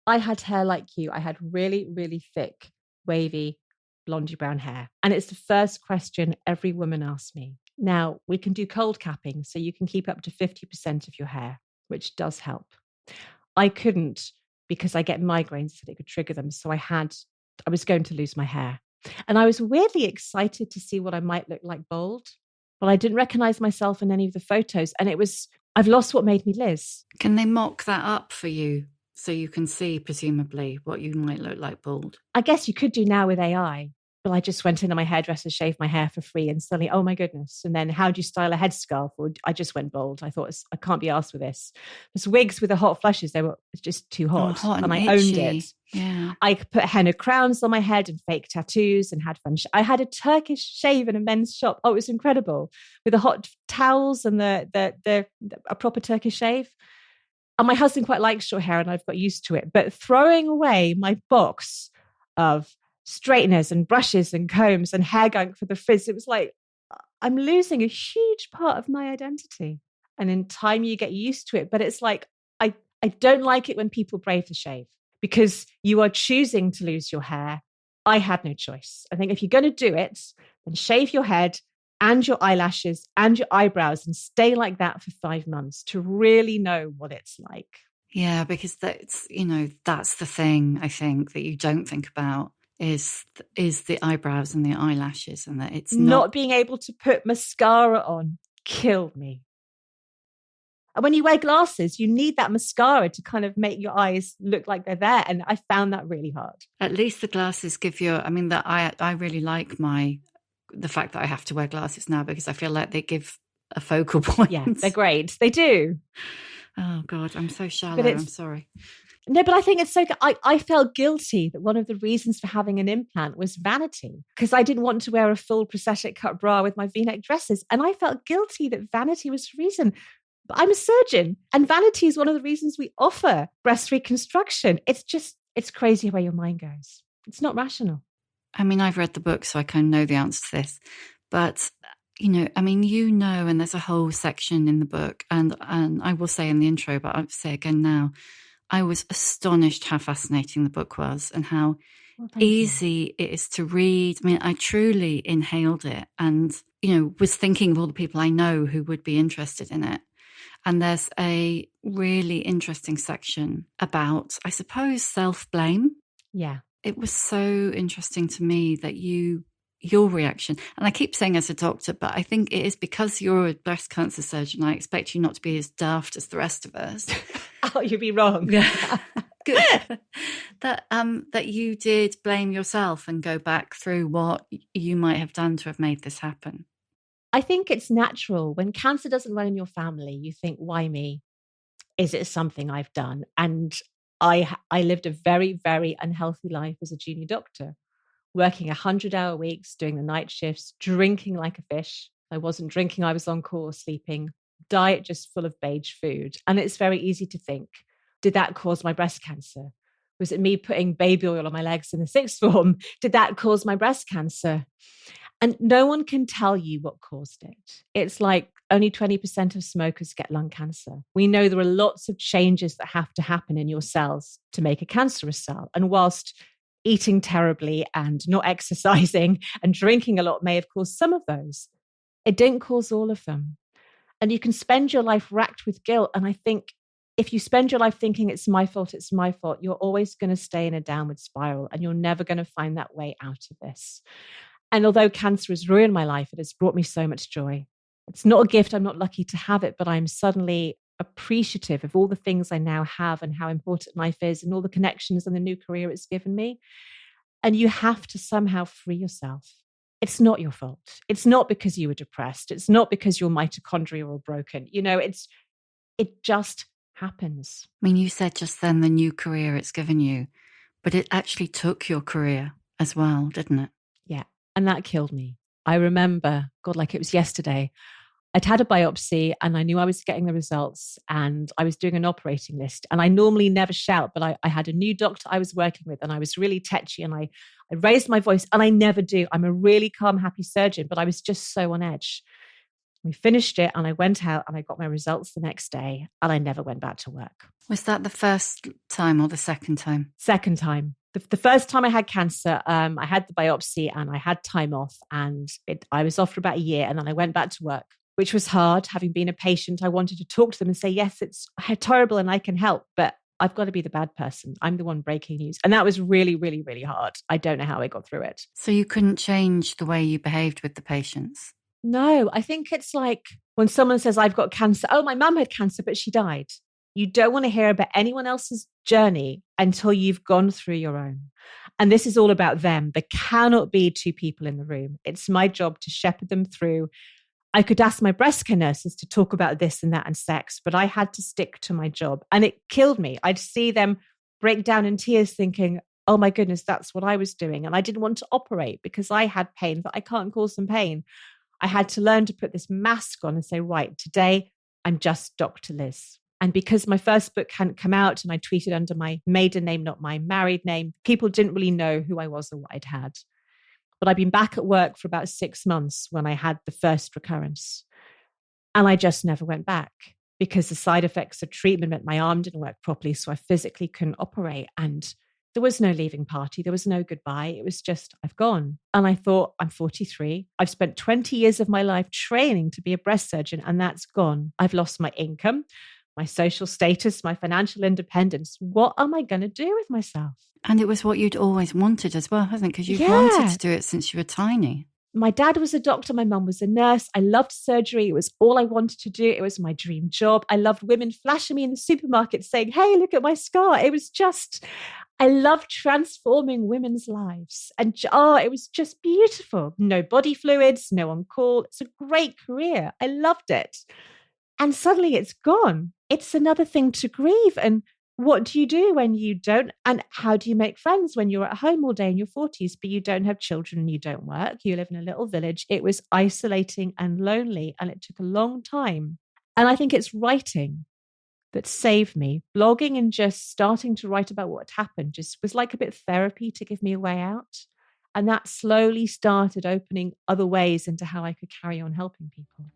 I had hair like you. I had really, really thick, wavy, blondie brown hair. And it's the first question every woman asks me. Now, we can do cold capping, so you can keep up to 50% of your hair, which does help. I couldn't because I get migraines, so it could trigger them. So I was going to lose my hair. And I was weirdly excited to see what I might look like bald. But I didn't recognize myself in any of the photos. And I've lost what made me Liz. Can they mock that up for you so you can see, presumably, what you might look like bald? I guess you could do now with AI. But I just went into my hairdresser, shaved my hair for free, and suddenly, oh my goodness. And then how do you style a headscarf? Or I just went bald. I thought, I can't be asked with this. Those wigs with the hot flushes, they were just too hot. Hot and I owned it. Yeah. I put henna crowns on my head and fake tattoos and had fun. I had a Turkish shave in a men's shop. Oh, it was incredible. With the hot towels and a proper Turkish shave. And my husband quite likes short hair and I've got used to it. But throwing away my box of straighteners and brushes and combs and hair gunk for the frizz, it was like, I'm losing a huge part of my identity. And in time you get used to it. But it's like, I don't like it when people brave the shave because you are choosing to lose your hair. I had no choice. I think if you're going to do it, then shave your head and your eyelashes and your eyebrows and stay like that for 5 months to really know what it's like. Yeah, because that's the thing I think that you don't think about is the eyebrows and the eyelashes, and that it's not being able to put mascara on killed me. And when you wear glasses, you need that mascara to kind of make your eyes look like they're there. And I found that really hard. At least the glasses give you, I really like the fact that I have to wear glasses now because I feel like they give a focal point. Yeah, they're great. They do. Oh God, I'm so shallow. I'm sorry. No, but I think it's so good. I felt guilty that one of the reasons for having an implant was vanity because I didn't want to wear a full prosthetic cut bra with my V-neck dresses. And I felt guilty that vanity was the reason. But I'm a surgeon and vanity is one of the reasons we offer breast reconstruction. It's crazy where your mind goes. It's not rational. I mean, I've read the book, so I kind of know the answer to this. But, and there's a whole section in the book, and I will say in the intro, but I'll say again now, I was astonished how fascinating the book was and how easy it is to read. I mean, I truly inhaled it and, was thinking of all the people I know who would be interested in it. And there's a really interesting section about, I suppose, self-blame. Yeah. It was so interesting to me that your reaction, and I keep saying as a doctor, but I think it is because you're a breast cancer surgeon, I expect you not to be as daft as the rest of us. Oh, you'd be wrong. Yeah. Good. That you did blame yourself and go back through what you might have done to have made this happen. I think it's natural. When cancer doesn't run in your family, you think, why me? Is it something I've done? And I lived a very, very unhealthy life as a junior doctor, working 100-hour weeks, doing the night shifts, drinking like a fish. I wasn't drinking, I was on call, sleeping, diet just full of beige food. And it's very easy to think, did that cause my breast cancer? Was it me putting baby oil on my legs in the sixth form? Did that cause my breast cancer? And no one can tell you what caused it. It's like only 20% of smokers get lung cancer. We know there are lots of changes that have to happen in your cells to make a cancerous cell. And whilst eating terribly and not exercising and drinking a lot may have caused some of those, it didn't cause all of them. And you can spend your life racked with guilt. And I think if you spend your life thinking it's my fault, you're always going to stay in a downward spiral and you're never going to find that way out of this. And although cancer has ruined my life, it has brought me so much joy. It's not a gift. I'm not lucky to have it, but I'm suddenly appreciative of all the things I now have and how important life is and all the connections and the new career it's given me. And you have to somehow free yourself. It's not your fault. It's not because you were depressed. It's not because your mitochondria were broken. It just happens. I mean, you said just then the new career it's given you, but it actually took your career as well, didn't it? Yeah. And that killed me. I remember, God, like it was yesterday, I'd had a biopsy and I knew I was getting the results and I was doing an operating list. And I normally never shout, but I had a new doctor I was working with and I was really tetchy and I raised my voice and I never do. I'm a really calm, happy surgeon, but I was just so on edge. We finished it and I went out and I got my results the next day and I never went back to work. Was that the first time or the second time? Second time. The first time I had cancer, I had the biopsy and I had time off and I was off for about a year and then I went back to work, which was hard. Having been a patient, I wanted to talk to them and say, yes, it's terrible and I can help, but I've got to be the bad person. I'm the one breaking news. And that was really, really, really hard. I don't know how I got through it. So you couldn't change the way you behaved with the patients? No, I think it's like when someone says, I've got cancer. Oh, my mum had cancer, but she died. You don't want to hear about anyone else's journey until you've gone through your own. And this is all about them. There cannot be two people in the room. It's my job to shepherd them through. I could ask my breast care nurses to talk about this and that and sex, but I had to stick to my job. And it killed me. I'd see them break down in tears thinking, oh my goodness, that's what I was doing. And I didn't want to operate because I had pain, but I can't cause them pain. I had to learn to put this mask on and say, right, today I'm just Dr. Liz. And because my first book hadn't come out and I tweeted under my maiden name, not my married name, people didn't really know who I was or what I'd had. But I'd been back at work for about 6 months when I had the first recurrence. And I just never went back because the side effects of treatment meant my arm didn't work properly. So I physically couldn't operate. And there was no leaving party. There was no goodbye. It was just, I've gone. And I thought, I'm 43. I've spent 20 years of my life training to be a breast surgeon, and that's gone. I've lost my income, my social status, my financial independence. What am I going to do with myself? And it was what you'd always wanted as well, hasn't it? Because you wanted to do it since you were tiny. My dad was a doctor. My mum was a nurse. I loved surgery. It was all I wanted to do. It was my dream job. I loved women flashing me in the supermarket saying, hey, look at my scar. It was just, I loved transforming women's lives. And it was just beautiful. No body fluids, no on call. It's a great career. I loved it. And suddenly it's gone. It's another thing to grieve. And what do you do when you don't? And how do you make friends when you're at home all day in your 40s, but you don't have children and you don't work? You live in a little village. It was isolating and lonely, and it took a long time. And I think it's writing that saved me. Blogging and just starting to write about what had happened just was like a bit of therapy to give me a way out. And that slowly started opening other ways into how I could carry on helping people.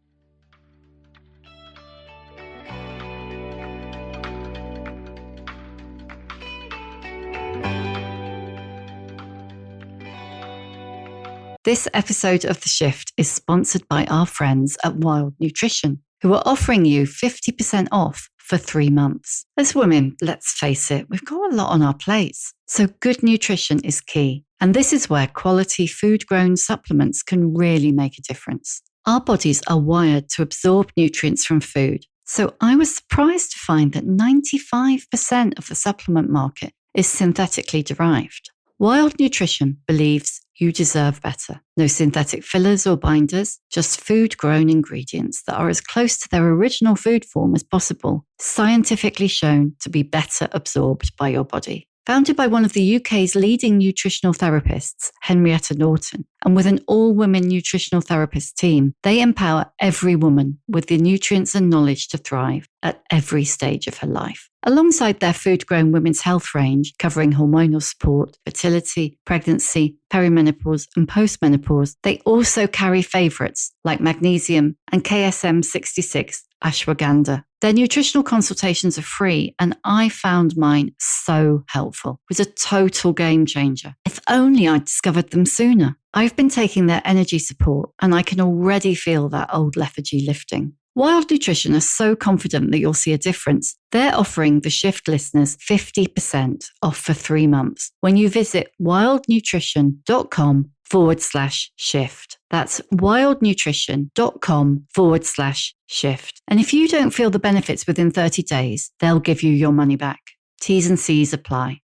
This episode of The Shift is sponsored by our friends at Wild Nutrition, who are offering you 50% off for 3 months. As women, let's face it, we've got a lot on our plates. So good nutrition is key. And this is where quality food-grown supplements can really make a difference. Our bodies are wired to absorb nutrients from food. So I was surprised to find that 95% of the supplement market is synthetically derived. Wild Nutrition believes you deserve better. No synthetic fillers or binders, just food-grown ingredients that are as close to their original food form as possible, scientifically shown to be better absorbed by your body. Founded by one of the UK's leading nutritional therapists, Henrietta Norton, and with an all-women nutritional therapist team, they empower every woman with the nutrients and knowledge to thrive at every stage of her life. Alongside their food-grown women's health range, covering hormonal support, fertility, pregnancy, perimenopause, and postmenopause, they also carry favourites like magnesium and KSM 66 ashwagandha. Their nutritional consultations are free, and I found mine so helpful. It was a total game changer. If only I'd discovered them sooner. I've been taking their energy support, and I can already feel that old lethargy lifting. Wild Nutrition are so confident that you'll see a difference. They're offering the Shift listeners 50% off for 3 months when you visit wildnutrition.com/shift. That's wildnutrition.com/shift. And if you don't feel the benefits within 30 days, they'll give you your money back. T's and C's apply.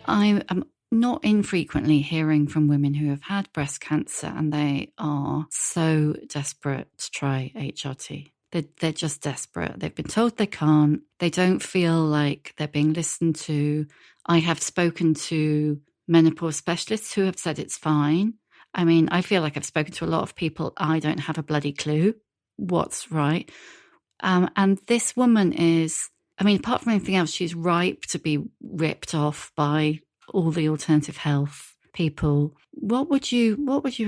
I am not infrequently hearing from women who have had breast cancer and they are so desperate to try HRT. They're just desperate. They've been told they can't. They don't feel like they're being listened to. I have spoken to menopause specialists who have said it's fine. I mean, I feel like I've spoken to a lot of people. I don't have a bloody clue what's right. And this woman is, I mean, apart from anything else, she's ripe to be ripped off by all the alternative health people. What would you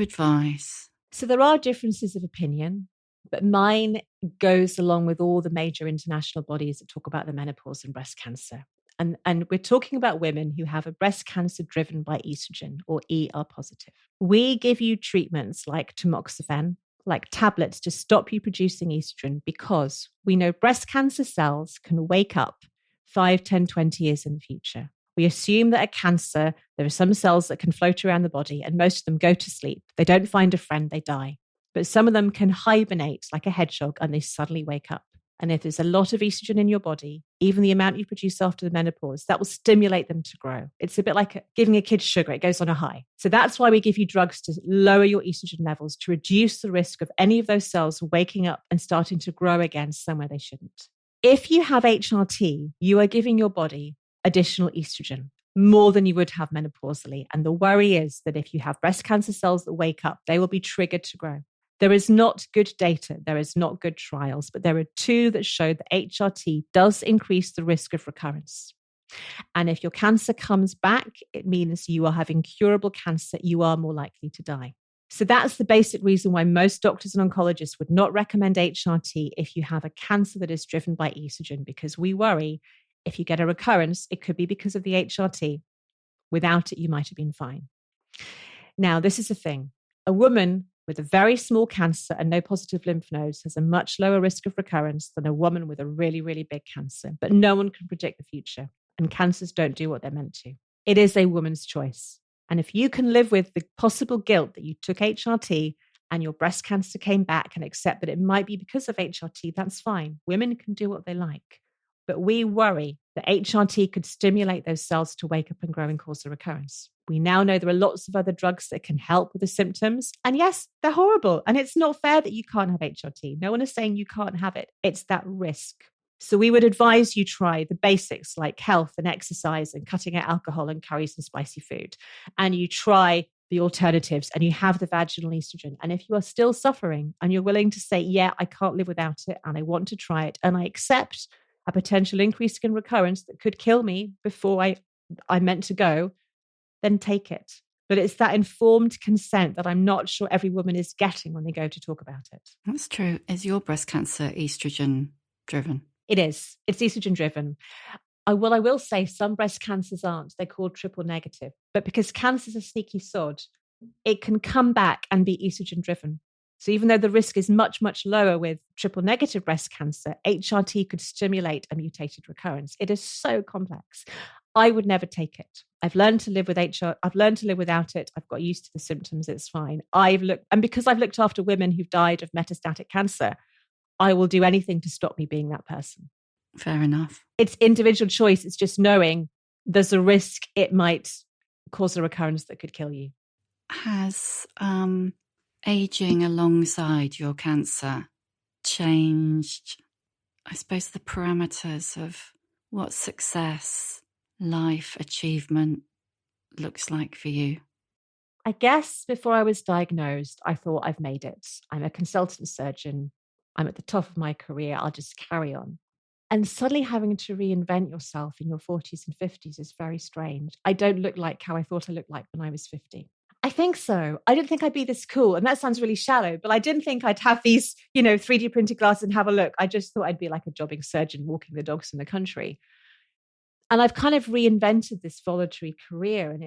advise? So there are differences of opinion, but mine goes along with all the major international bodies that talk about the menopause and breast cancer. And we're talking about women who have a breast cancer driven by estrogen or ER positive. We give you treatments like tamoxifen, like tablets to stop you producing estrogen, because we know breast cancer cells can wake up 5, 10, 20 years in the future. We assume that a cancer, there are some cells that can float around the body and most of them go to sleep. They don't find a friend, they die. But some of them can hibernate like a hedgehog and they suddenly wake up. And if there's a lot of estrogen in your body, even the amount you produce after the menopause, that will stimulate them to grow. It's a bit like giving a kid sugar. It goes on a high. So that's why we give you drugs to lower your estrogen levels, to reduce the risk of any of those cells waking up and starting to grow again somewhere they shouldn't. If you have HRT, you are giving your body additional estrogen, more than you would have menopausally. And the worry is that if you have breast cancer cells that wake up, they will be triggered to grow. There is not good data, there is not good trials, but there are 2 that show that HRT does increase the risk of recurrence. And if your cancer comes back, it means you are having curable cancer, you are more likely to die. So that's the basic reason why most doctors and oncologists would not recommend HRT if you have a cancer that is driven by estrogen, because we worry if you get a recurrence, it could be because of the HRT. Without it, you might have been fine. Now, this is the thing. A woman with a very small cancer and no positive lymph nodes has a much lower risk of recurrence than a woman with a really, really big cancer. But no one can predict the future, and cancers don't do what they're meant to. It is a woman's choice. And if you can live with the possible guilt that you took HRT and your breast cancer came back, and accept that it might be because of HRT, that's fine. Women can do what they like. But we worry that HRT could stimulate those cells to wake up and grow and cause a recurrence. We now know there are lots of other drugs that can help with the symptoms. And yes, they're horrible. And it's not fair that you can't have HRT. No one is saying you can't have it. It's that risk. So we would advise you try the basics like health and exercise and cutting out alcohol and curries and spicy food. And you try the alternatives and you have the vaginal estrogen. And if you are still suffering and you're willing to say, yeah, I can't live without it and I want to try it and I accept a potential increase in recurrence that could kill me before I meant to go, then take it. But it's that informed consent that I'm not sure every woman is getting when they go to talk about it. That's true. Is your breast cancer estrogen driven? It is. It's estrogen driven. I will say some breast cancers aren't. They're called triple negative. But because cancer's a sneaky sod, it can come back and be estrogen driven. So even though the risk is much, much lower with triple negative breast cancer, HRT could stimulate a mutated recurrence. It is so complex. I would never take it. I've learned to live with I've learned to live without it. I've got used to the symptoms. It's fine. And because I've looked after women who've died of metastatic cancer, I will do anything to stop me being that person. Fair enough. It's individual choice. It's just knowing there's a risk it might cause a recurrence that could kill you. Has aging alongside your cancer changed, I suppose, the parameters of what success, life, achievement looks like for you? I guess before I was diagnosed, I thought I've made it. I'm a consultant surgeon. I'm at the top of my career. I'll just carry on. And suddenly having to reinvent yourself in your 40s and 50s is very strange. I don't look like how I thought I looked like when I was 50. I think so. I didn't think I'd be this cool. And that sounds really shallow, but I didn't think I'd have these, 3D printed glasses and have a look. I just thought I'd be like a jobbing surgeon walking the dogs in the country. And I've kind of reinvented this voluntary career. And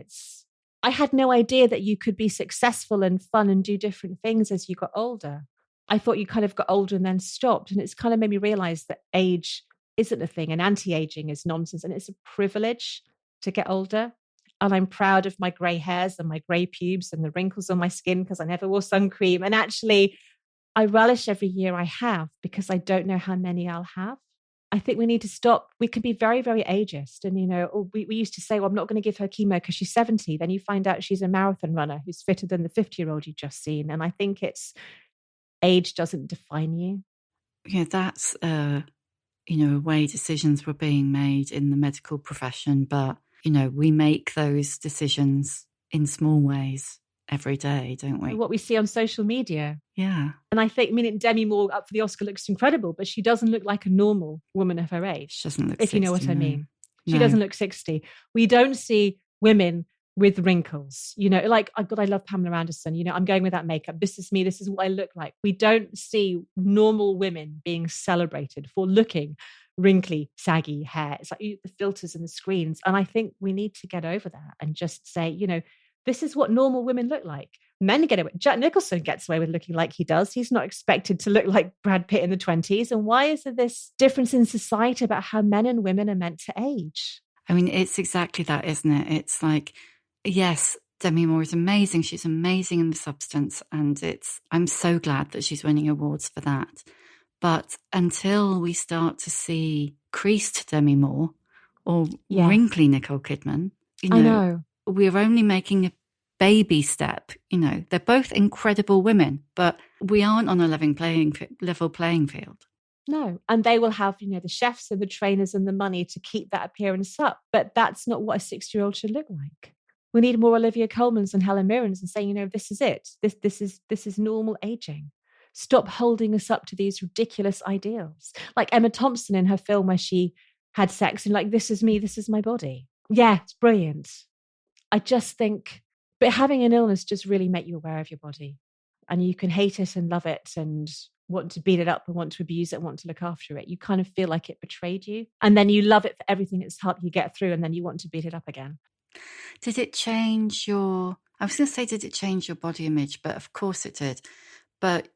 I had no idea that you could be successful and fun and do different things as you got older. I thought you kind of got older and then stopped. And it's kind of made me realize that age isn't a thing and anti-aging is nonsense. And it's a privilege to get older. And I'm proud of my grey hairs and my grey pubes and the wrinkles on my skin because I never wore sun cream. And actually, I relish every year I have because I don't know how many I'll have. I think we need to stop. We can be very, very ageist. And, we used to say, well, I'm not going to give her chemo because she's 70. Then you find out she's a marathon runner who's fitter than the 50-year-old you've just seen. And I think age doesn't define you. Yeah, that's, a way decisions were being made in the medical profession. But, we make those decisions in small ways every day, don't we? What we see on social media. Yeah. And I think, Demi Moore up for the Oscar looks incredible, but she doesn't look like a normal woman of her age. She doesn't look if 60, you know what I no. mean. No. She doesn't look 60. We don't see women with wrinkles, like, oh God, I love Pamela Anderson. I'm going with that makeup. This is me. This is what I look like. We don't see normal women being celebrated for looking wrinkly, saggy hair. It's like the filters and the screens. And I think we need to get over that and just say, this is what normal women look like. Men get away. Jack Nicholson gets away with looking like he does. He's not expected to look like Brad Pitt in the 20s. And why is there this difference in society about how men and women are meant to age? I mean, it's exactly that, isn't it? It's like, yes, Demi Moore is amazing. She's amazing in The Substance. And I'm so glad that she's winning awards for that. But until we start to see creased Demi Moore or wrinkly Nicole Kidman, I know. We're only making a baby step. They're both incredible women, but we aren't on a level playing field. No. And they will have, the chefs and the trainers and the money to keep that appearance up. But that's not what a 60-year-old should look like. We need more Olivia Colmans and Helen Mirrens and saying, this is it. This is normal aging. Stop holding us up to these ridiculous ideals. Like Emma Thompson in her film where she had sex and like, this is me, this is my body. Yeah, it's brilliant. I just think, but having an illness just really make you aware of your body. And you can hate it and love it and want to beat it up and want to abuse it and want to look after it. You kind of feel like it betrayed you. And then you love it for everything it's helped you get through. And then you want to beat it up again. Did it change did it change your body image? But of course it did. But,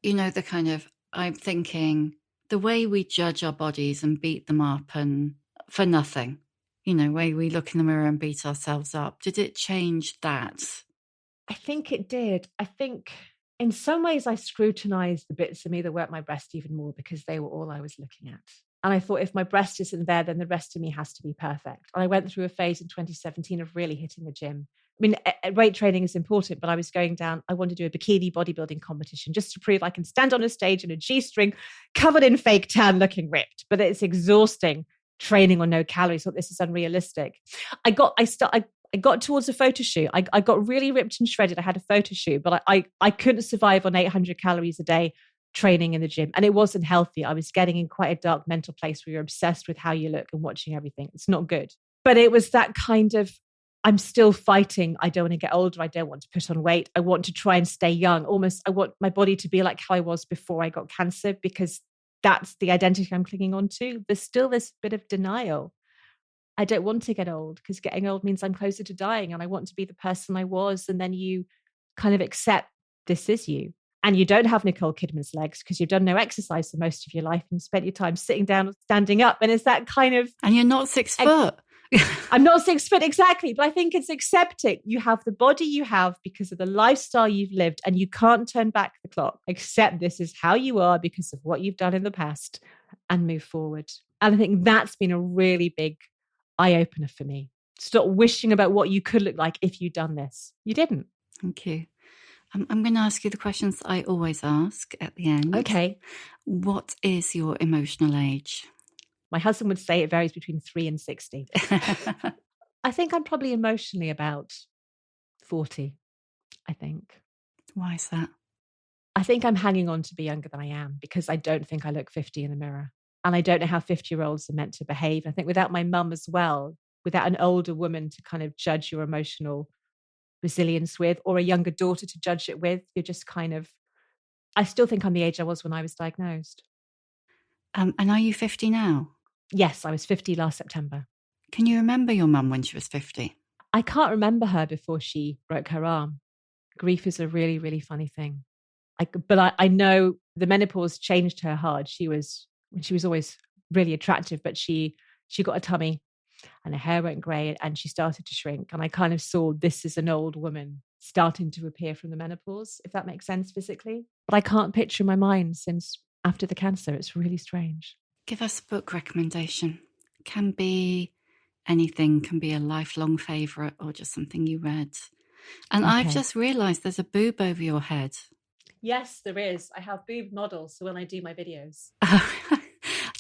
I'm thinking the way we judge our bodies and beat them up and for nothing, way we look in the mirror and beat ourselves up. Did it change that? I think it did. I think in some ways I scrutinized the bits of me that weren't my breast even more because they were all I was looking at. And I thought if my breast isn't there, then the rest of me has to be perfect. And I went through a phase in 2017 of really hitting the gym. I mean, weight training is important, but I was going down, I wanted to do a bikini bodybuilding competition just to prove I can stand on a stage in a G-string covered in fake tan looking ripped, but it's exhausting training on no calories. I thought this is unrealistic. I got towards a photo shoot. I got really ripped and shredded. I had a photo shoot, but I couldn't survive on 800 calories a day training in the gym. And it wasn't healthy. I was getting in quite a dark mental place where you're obsessed with how you look and watching everything. It's not good. But it was that kind of, I'm still fighting. I don't want to get older. I don't want to put on weight. I want to try and stay young. Almost, I want my body to be like how I was before I got cancer because that's the identity I'm clinging on to. There's still this bit of denial. I don't want to get old because getting old means I'm closer to dying and I want to be the person I was. And then you kind of accept this is you. And you don't have Nicole Kidman's legs because you've done no exercise for most of your life and spent your time sitting down or standing up. And it's that kind of... And you're not 6 foot. I'm not 6 foot, exactly. But I think it's accepting. You have the body you have because of the lifestyle you've lived and you can't turn back the clock. Accept this is how you are because of what you've done in the past and move forward. And I think that's been a really big eye-opener for me. Stop wishing about what you could look like if you'd done this. You didn't. Thank you. I'm going to ask you the questions that I always ask at the end. Okay. What is your emotional age? My husband would say it varies between 3 and 60. I think I'm probably emotionally about 40, I think. Why is that? I think I'm hanging on to be younger than I am because I don't think I look 50 in the mirror. And I don't know how 50-year-olds are meant to behave. I think without my mum as well, without an older woman to kind of judge your emotional resilience with, or a younger daughter to judge it with, you're just kind of, I still think I'm the age I was when I was diagnosed. And are you 50 now? Yes, I was 50 last September. Can you remember your mum when she was 50? I can't remember her before she broke her arm. Grief is a really, really funny thing. But I know the menopause changed her hard. She was always really attractive, but she got a tummy and her hair went grey and she started to shrink. And I kind of saw this is an old woman starting to appear from the menopause, if that makes sense physically. But I can't picture in my mind since after the cancer. It's really strange. Give us a book recommendation. Can be anything, can be a lifelong favourite or just something you read. And Okay. I've just realised there's a boob over your head. Yes, there is. I have boob models, so when I do my videos. I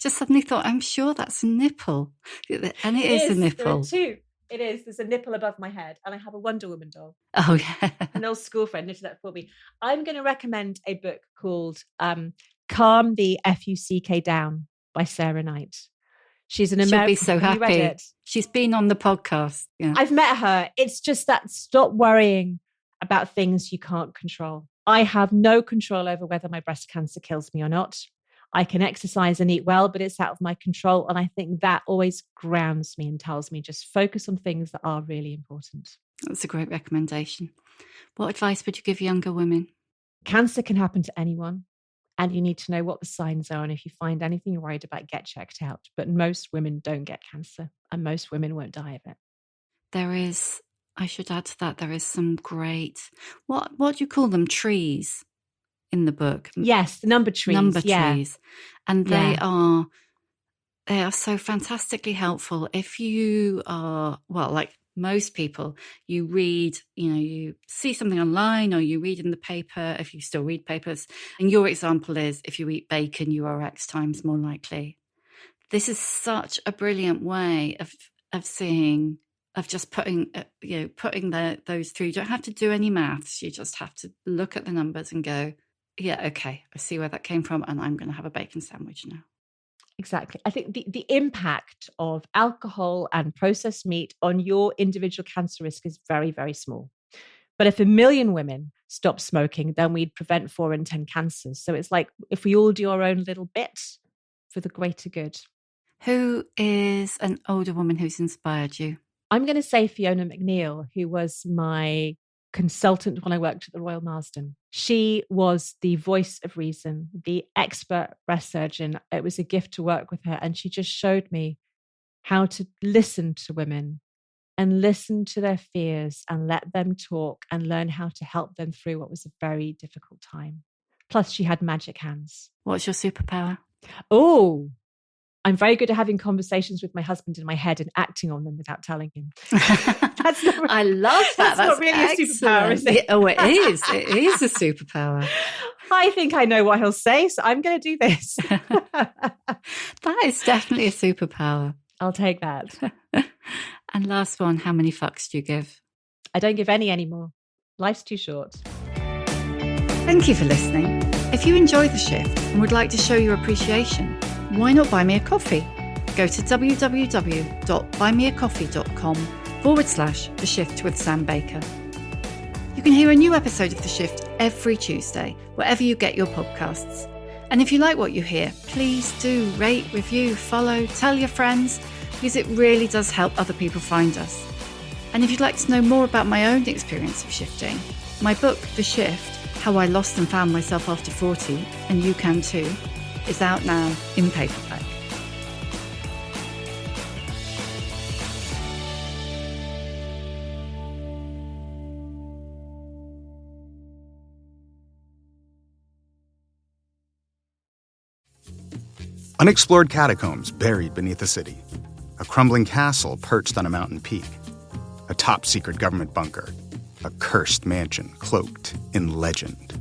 just suddenly thought, I'm sure that's a nipple. And it is a nipple. There are two. It is. There's a nipple above my head. And I have a Wonder Woman doll. Oh, yeah. An old school friend knitted that for me. I'm going to recommend a book called Calm the Fuck Down by Sarah Knight. She's an American. She'll be so Have you read happy. it? She's been on the podcast. Yeah. I've met her. It's just that stop worrying about things you can't control. I have no control over whether my breast cancer kills me or not. I can exercise and eat well, but it's out of my control. And I think that always grounds me and tells me just focus on things that are really important. That's a great recommendation. What advice would you give younger women? Cancer can happen to anyone. And you need to know what the signs are. And if you find anything you're worried about, get checked out. But most women don't get cancer and most women won't die of it. There is, I should add to that, there is some great, what do you call them? Trees in the book. Yes, the number trees. Trees. And they are so fantastically helpful. If you are, well, like most people, you read, you see something online or you read in the paper, if you still read papers. And your example is, if you eat bacon, you are X times more likely. This is such a brilliant way of seeing, of just putting those through. You don't have to do any maths. You just have to look at the numbers and go, yeah, okay, I see where that came from, and I'm going to have a bacon sandwich now. Exactly. I think the impact of alcohol and processed meat on your individual cancer risk is very, very small. But if 1 million women stop smoking, then we'd prevent 4 in 10 cancers. So it's like if we all do our own little bit for the greater good. Who is an older woman who's inspired you? I'm going to say Fiona McNeill, who was my consultant when I worked at the Royal Marsden. She was the voice of reason, the expert breast surgeon. It was a gift to work with her. And she just showed me how to listen to women and listen to their fears and let them talk and learn how to help them through what was a very difficult time. Plus, she had magic hands. What's your superpower? Oh, I'm very good at having conversations with my husband in my head and acting on them without telling him. That's not, I love that. That's not really excellent. A superpower, is it? Oh, it is. It is a superpower. I think I know what he'll say, so I'm going to do this. That is definitely a superpower. I'll take that. And last one, how many fucks do you give? I don't give any anymore. Life's too short. Thank you for listening. If you enjoyed The Shift and would like to show your appreciation, why not buy me a coffee? Go to www.buymeacoffee.com/The Shift with Sam Baker. You can hear a new episode of The Shift every Tuesday, wherever you get your podcasts. And if you like what you hear, please do rate, review, follow, tell your friends, because it really does help other people find us. And if you'd like to know more about my own experience of shifting, my book, The Shift, How I Lost and Found Myself After 40, and you can too, is out now in paperback. Unexplored catacombs buried beneath a city. A crumbling castle perched on a mountain peak. A top-secret government bunker. A cursed mansion cloaked in legend.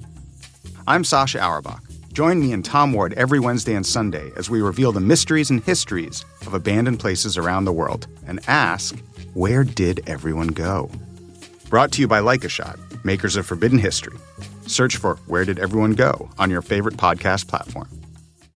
I'm Sasha Auerbach. Join me and Tom Ward every Wednesday and Sunday as we reveal the mysteries and histories of abandoned places around the world and ask, where did everyone go? Brought to you by Like a Shot, makers of Forbidden History. Search for Where Did Everyone Go on your favorite podcast platform.